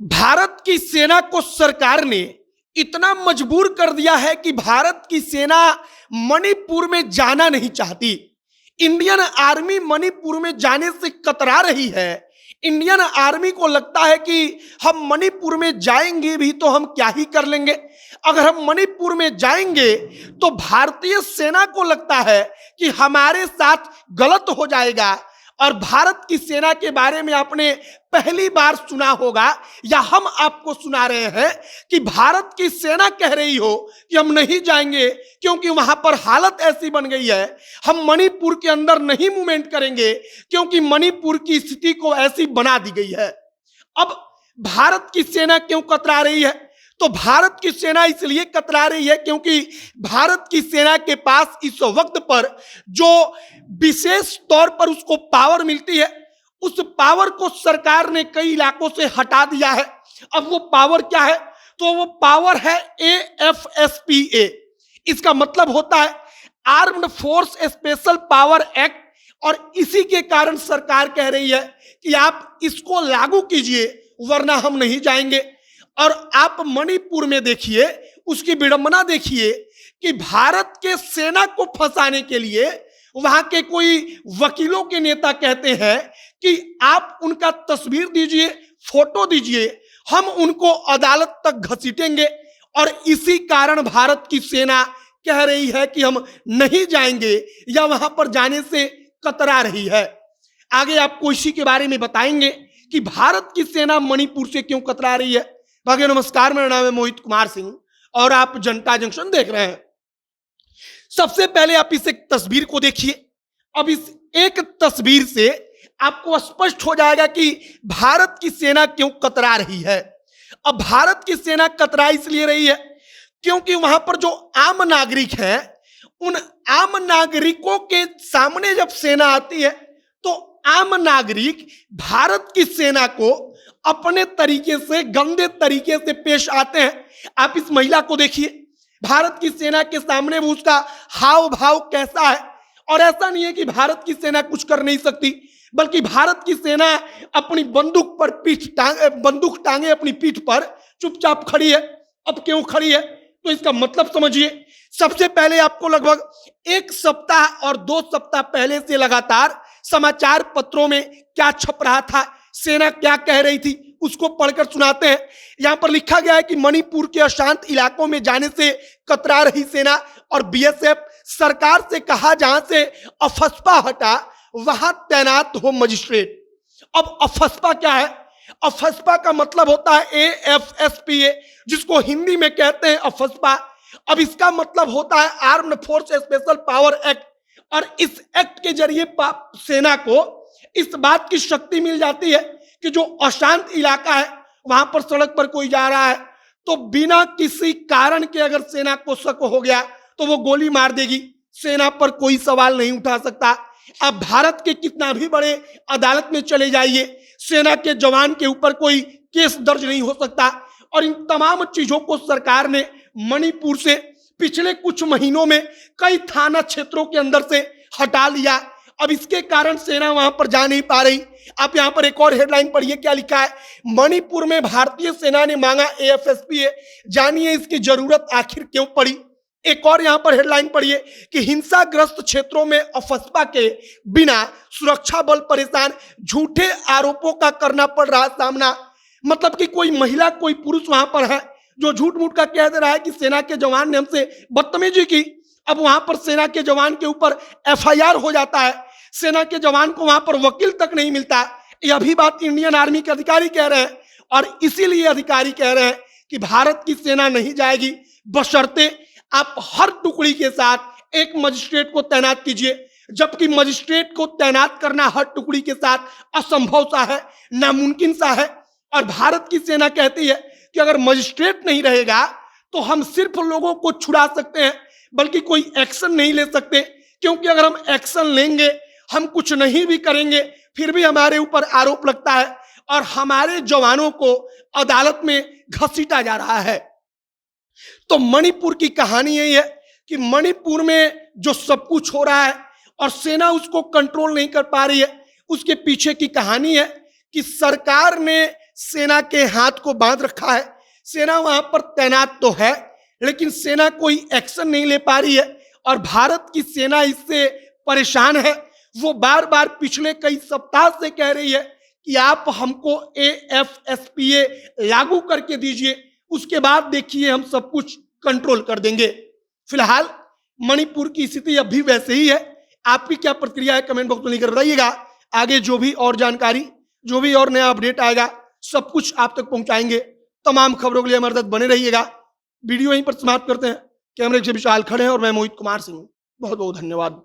भारत की सेना को सरकार ने इतना मजबूर कर दिया है कि भारत की सेना मणिपुर में जाना नहीं चाहती। इंडियन आर्मी मणिपुर में जाने से कतरा रही है। इंडियन आर्मी को लगता है कि हम मणिपुर में जाएंगे भी तो हम क्या ही कर लेंगे। अगर हम मणिपुर में जाएंगे तो भारतीय सेना को लगता है कि हमारे साथ गलत हो जाएगा। और भारत की सेना के बारे में आपने पहली बार सुना होगा या हम आपको सुना रहे हैं कि भारत की सेना कह रही हो कि हम नहीं जाएंगे क्योंकि वहां पर हालत ऐसी बन गई है, हम मणिपुर के अंदर नहीं मूवमेंट करेंगे क्योंकि मणिपुर की स्थिति को ऐसी बना दी गई है। अब भारत की सेना क्यों कतरा रही है? तो भारत की सेना इसलिए कतरा रही है क्योंकि भारत की सेना के पास इस वक्त पर जो विशेष तौर पर उसको पावर मिलती है, उस पावर को सरकार ने कई इलाकों से हटा दिया है। अब वो पावर क्या है? तो वो पावर है AFSPA। इसका मतलब होता है armed force special power act. और इसी के कारण सरकार कह रही है कि आप इसको लागू कीजिए वरना हम नहीं जाएंगे। और आप मणिपुर में देखिए, उसकी विडंबना देखिए कि भारत के सेना को फंसाने के लिए वहां के कोई वकीलों के नेता कहते हैं कि आप उनका तस्वीर दीजिए, फोटो दीजिए, हम उनको अदालत तक घसीटेंगे। और इसी कारण भारत की सेना कह रही है कि हम नहीं जाएंगे या वहां पर जाने से कतरा रही है। आगे आपको इसी के बारे में बताएंगे कि भारत की सेना मणिपुर से क्यों कतरा रही है। भाइयों नमस्कार, मेरा नाम है मोहित कुमार सिंह और आप जनता जंक्शन देख रहे हैं। सबसे पहले आप इस एक तस्वीर को देखिए। अब इस एक तस्वीर से आपको स्पष्ट हो जाएगा कि भारत की सेना क्यों कतरा रही है। अब भारत की सेना कतरा इसलिए रही है क्योंकि वहां पर जो आम नागरिक हैं, उन आम नागरिकों के सामने जब सेना आती है तो आम नागरिक भारत की सेना को अपने तरीके से, गंदे तरीके से पेश आते हैं। आप इस महिला को देखिए, भारत की सेना के सामने वो उसका हाव भाव कैसा है। और ऐसा नहीं है कि भारत की सेना कुछ कर नहीं सकती, बल्कि भारत की सेना अपनी बंदूक पर बंदूक टांगे अपनी पीठ पर चुपचाप खड़ी है। अब क्यों खड़ी है तो इसका मतलब समझिए। सबसे पहले आपको लगभग 1 सप्ताह और 2 सप्ताह पहले से लगातार समाचार पत्रों में क्या छप रहा था, सेना क्या कह रही थी, उसको पढ़कर सुनाते हैं। यहां पर लिखा गया है कि मणिपुर के अशांत इलाकों में जाने से कतरा रही सेना और BSF सरकार से कहा जहां से अफस्पा हटा वहां तैनात हो मजिस्ट्रेट। अब अफस्पा क्या है? अफस्पा का मतलब होता है AFSPA, जिसको हिंदी में कहते हैं अफस्पा। अब इसका मतलब होता है armed force special power act. और इस एक्ट के जरिए सेना को इस बात की शक्ति मिल जाती है कि जो अशांत इलाका है वहां पर सड़क पर कोई जा रहा है तो बिना किसी कारण के अगर सेना को शक हो गया तो वो गोली मार देगी। सेना पर कोई सवाल नहीं उठा सकता। आप भारत के कितना भी बड़े अदालत में चले जाइए, सेना के जवान के ऊपर कोई केस दर्ज नहीं हो सकता। और इन तमाम चीजों को सरकार ने मणिपुर से पिछले कुछ महीनों में कई थाना क्षेत्रों के अंदर से हटा लिया। अब इसके कारण सेना वहां पर जा नहीं पा रही। आप यहां पर एक और हेडलाइन पढ़िए, क्या लिखा है? मणिपुर में भारतीय सेना ने मांगा AFSPA, जानिए इसकी जरूरत आखिर क्यों पड़ी। एक और यहां पर हेडलाइन पढ़िए कि हिंसाग्रस्त क्षेत्रों में अफस्पा के बिना सुरक्षा बल परेशान, झूठे आरोपों का करना पड़ रहा सामना। मतलब कि कोई महिला, कोई पुरुष वहां पर है जो झूठ मूठ का कह दे रहा है कि सेना के जवान ने हमसे बदतमीजी की। अब वहां पर सेना के जवान के ऊपर FIR हो जाता है। सेना के जवान को वहां पर वकील तक नहीं मिलता। यह भी बात इंडियन आर्मी के अधिकारी कह रहे हैं। और इसीलिए अधिकारी कह रहे हैं कि भारत की सेना नहीं जाएगी बशर्ते आप हर टुकड़ी के साथ एक मजिस्ट्रेट को तैनात कीजिए। जबकि मजिस्ट्रेट को तैनात करना हर टुकड़ी के साथ असंभव सा है, नामुमकिन सा है। और भारत की सेना कहती है कि अगर मजिस्ट्रेट नहीं रहेगा तो हम सिर्फ लोगों को छुड़ा सकते हैं, बल्कि कोई एक्शन नहीं ले सकते। क्योंकि अगर हम एक्शन लेंगे, हम कुछ नहीं भी करेंगे, फिर भी हमारे ऊपर आरोप लगता है और हमारे जवानों को अदालत में घसीटा जा रहा है। तो मणिपुर की कहानी यही है कि मणिपुर में जो सब कुछ हो रहा है और सेना उसको कंट्रोल नहीं कर पा रही है, उसके पीछे की कहानी है कि सरकार ने सेना के हाथ को बांध रखा है। सेना वहां पर तैनात तो है, लेकिन सेना कोई एक्शन नहीं ले पा रही है और भारत की सेना इससे परेशान है। वो बार बार पिछले कई सप्ताह से कह रही है कि आप हमको AFSPA लागू करके दीजिए, उसके बाद देखिए हम सब कुछ कंट्रोल कर देंगे। फिलहाल मणिपुर की स्थिति अब भी वैसे ही है। आपकी क्या प्रतिक्रिया है कमेंट बॉक्स में लिखकर बताइएगा। आगे जो भी और जानकारी, जो भी और नया अपडेट आएगा, सब कुछ आप तक पहुंचाएंगे। तमाम खबरों के लिए हमारे साथ बने रहिएगा। वीडियो यहीं पर समाप्त करते हैं। कैमरे से विशाल खड़े हैं और मैं मोहित कुमार सिंह। बहुत बहुत धन्यवाद।